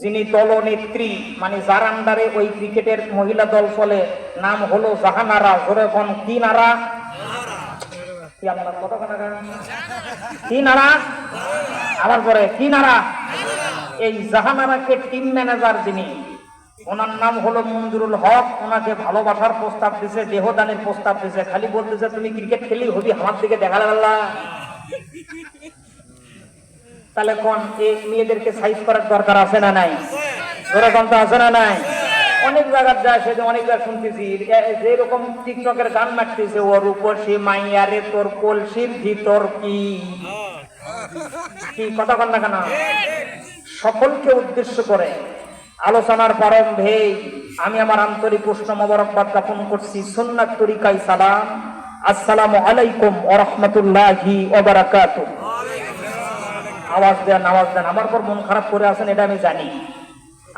যিনি দলনেত্রী, মানে যার আন্ডারে ওই ক্রিকেটের মহিলা দল চলে, নাম হলো জাহানারা। জোরে কোন কি নারা? কি আপনার কত কি নারা? আবার পরে কি নারা? এই জাহানারাকে টিম ম্যানেজার যিনি, ওনার নাম হলো মঞ্জুরুল হক। ওনাকে ভালোবাসার প্রস্তাব দিছে, দেহদানের প্রস্তাব দিছে। খালি বলতেছে তুমি ক্রিকেট খেলি হবি, আমার দিকে দেখা লাগলা। তাহলে কোন এই মেয়েদেরকে সাইজ করার দরকার আছে না নাই? ওরকম তো আছে না নাই? অনেক জায়গায় যায়, সেদিন অনেক জায়গায় শুনতেছি যেরকম টিকটকের গান নাচতেছে, ওর উপর সে মাইয়ারে তোর কলসির ভিতর কি কি কথা কন না কেন? সকলকে উদ্দেশ্য করে আলোচনার প্রারম্ভে আমি আমার আন্তরিক উষ্ণ মোবারকবাদ জ্ঞাপন করছি। সুন্নাত তরিকায় সালাম। আসসালামু আলাইকুম ওয়া রাহমাতুল্লাহি ওয়া বারাকাতুহু। আওয়াজ দেন, আওয়াজ দেন। আমার পর মন খারাপ করে আছেন এটা আমি জানি।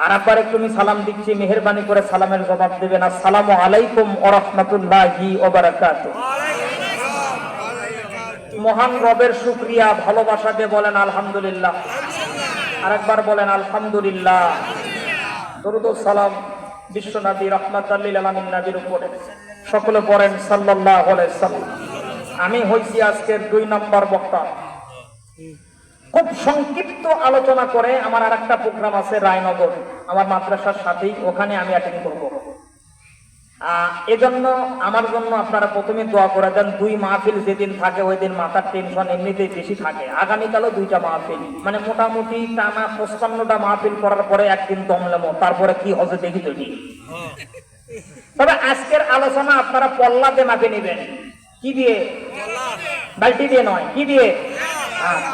আর একবার একটু আমি সালাম দিচ্ছি, মেহেরবানি করে সালামের জবাব দেবেন। আসসালামু আলাইকুম ওয়া রাহমাতুল্লাহি ওয়া বারাকাতুহু। মহান রবের শুকরিয়া, ভালোবাসা দিয়ে বলেন আলহামদুলিল্লাহ। আরেকবার বলেন আলহামদুলিল্লাহ। দরুদ ও সালাম বিশ্বনবী রাহমাতাল লিল আলামিন নবীর উপরে সকলে পড়েন সাল্লাল্লাহু আলাইহি ওয়াসাল্লাম। আমি হইছি আজকের 2 নম্বর বক্তা। খুব সংক্ষিপ্ত আলোচনা করে আমার আরেকটা প্রোগ্রাম আছে রায়নগর, আমার মাদ্রাসার সাথেই, ওখানে আমি অ্যাটেন্ড করব। এজন্য আমার জন্য আপনারা প্রথমে দোয়া করে দেন। 2 মাহফিল যেদিন থাকে ওই দিন মাথার টেনশন এমনিতেই বেশি থাকে। আগামীকালও 2টা মাহফিল, মানে মোটামুটি টানা 55টা মাহফিল করার পরে একদিন দমলেমো, তারপরে কি হবে দেখি তো। তবে আজকের আলোচনা আপনারা পল্লাতে মাপে নেবেন। কি দিয়ে? বালতি দিয়ে নয়, কি দিয়ে?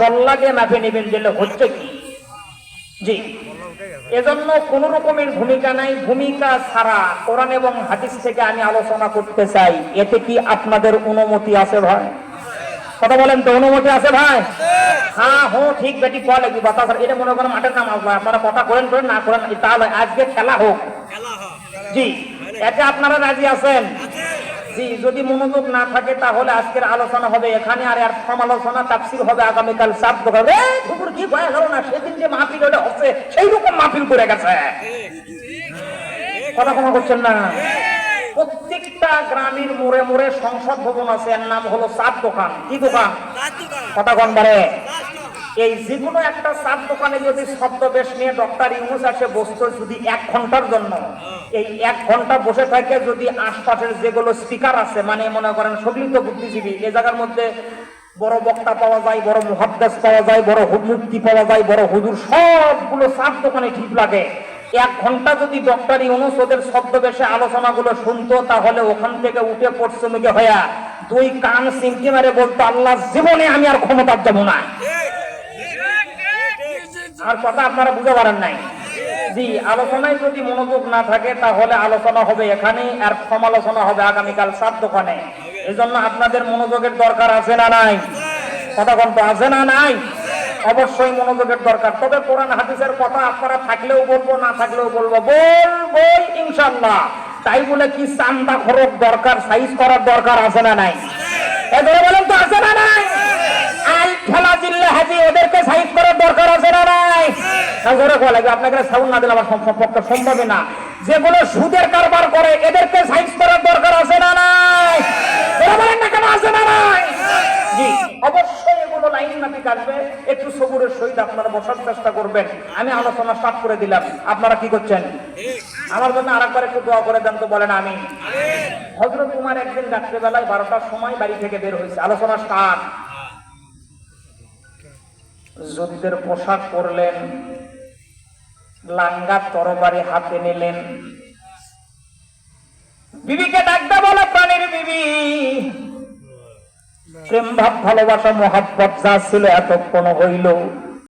পল্লা দিয়ে মাপে নেবেন, দিলে হচ্ছে কি। জি, এজন্য কোন রকমের ভূমিকা নাই। ভূমিকা ছাড়া কোরআন এবং হাদিস থেকে আমি আলোচনা করতে চাই। এতে কি আপনাদের অনুমতি আছে ভাই? কথা বলেন তো, অনুমতি আছে ভাই? হ্যাঁ হো ঠিক বেটি কোয়া লাগবে বাতাস। এটা মনে করেন মাঠের নাম আসবে, আপনারা কথা করেন করেন না করেন, তাহলে আজকে খেলা হোক। জি, এতে আপনারা রাজি আছেন? জি, যদি মনোযোগ না থাকে তাহলে আজকের আলোচনা হবে এখানে, আর এর সমালোচনা তাফসীর হবে আগামীকাল 7 দোকানে। হুজুর কি কয় গেল না, সেদিন যে মাহফিল ওটা হচ্ছে সেই রকম মাহফিল করে গেছে। কথা কোনো করছেন না? প্রত্যেকটা গ্রামের মোড়ে মোড়ে সংসদ ভবন আছে, এর নাম হলো 7 দোকান। কি দোকান? কথা কোন বারে? এই যেকোনো একটা 7 দোকানে যদি ছদ্মবেশ নিয়ে ডক্টর ইউনূস আসে বসতো যদি 1 ঘন্টার জন্য, এই 1 ঘন্টা বসে থাকে যদি আশপাশের যেগুলো স্পিকার আছে, মানে মনে করেন সকলিত বুদ্ধিজীবী, এই জায়গার মধ্যে বড় বক্তা পাওয়া যায়, বড় মুহাদ্দিস পাওয়া যায়, বড় মুফতি পাওয়া যায়, বড় হুজুর, সবগুলো 7 দোকানে ঠিক লাগে। 1 ঘন্টা যদি ডক্টর ইউনূস ওদের ছদ্মবেশে আলোচনাগুলো শুনতো, তাহলে ওখান থেকে উঠে পড়ছে মুখে হইয়া 2 কান সিমটি মেরে বলতো, আল্লাহ জীবনে আমি আর ক্ষমতার যাব না। আর কথা আপনারা বুঝতে পারেন নাই? জি, আলোচনায় যদি মনোযোগ না থাকে তাহলে আলোচনা হবে এখানে, আর সমালোচনা হবে আগামীকাল 7 দোকানে। এজন্য আপনাদের মনোযোগের দরকার আছে না নাই? কথা কোন তো আছে না নাই? অবশ্যই মনোযোগের দরকার। তবে কোরআন হাদিসের কথা আপনারা থাকলেও বলবো, না থাকলেও বলবো, বলবো ইনশাআল্লাহ। তাই বলে কি চান্দা খরচ দরকার, সাইজ করার দরকার আছে না নাই? এবারে বলেন তো আছে না নাই? আল খেলা জিল্লা হাজি ওদেরকে সাইজ করার দরকার আছে না নাই? জোরে কোয়া লাগবে, আপনাকে সাউন্ড না দিলে আমার পক্ষে সম্ভব না। যেগুলো সুদের কারবার করে এদেরকে সাইজ করার দরকার আছে না নাই? বলেন না কেন আছে না নাই? জি, অবশ্যই এগুলো লাইন মাফিক আসবে। একটু সবুরের সহিত আপনারা বসার চেষ্টা করবেন। আমি আলোচনা স্টার্ট করে দিলাম, আপনারা কি করছেন? আমার জন্য আরেকবার একটু দোয়া করে দেন তো, বলেন আমি। হযরত উমর একদিন রাত্রেবেলায় 12টার সময় বাড়ি থেকে বের হয়েছে। আলোচনা স্টার্ট। যুদ্ধের পোশাক পরলেন, লাঙ্গা তরবারি হাতে নিলেন, বিবিকে ডাকতে বলে, প্রাণের বিবি, প্রেম ভাব ভালোবাসা মহাব্বত যা ছিল এতক্ষণ হইল,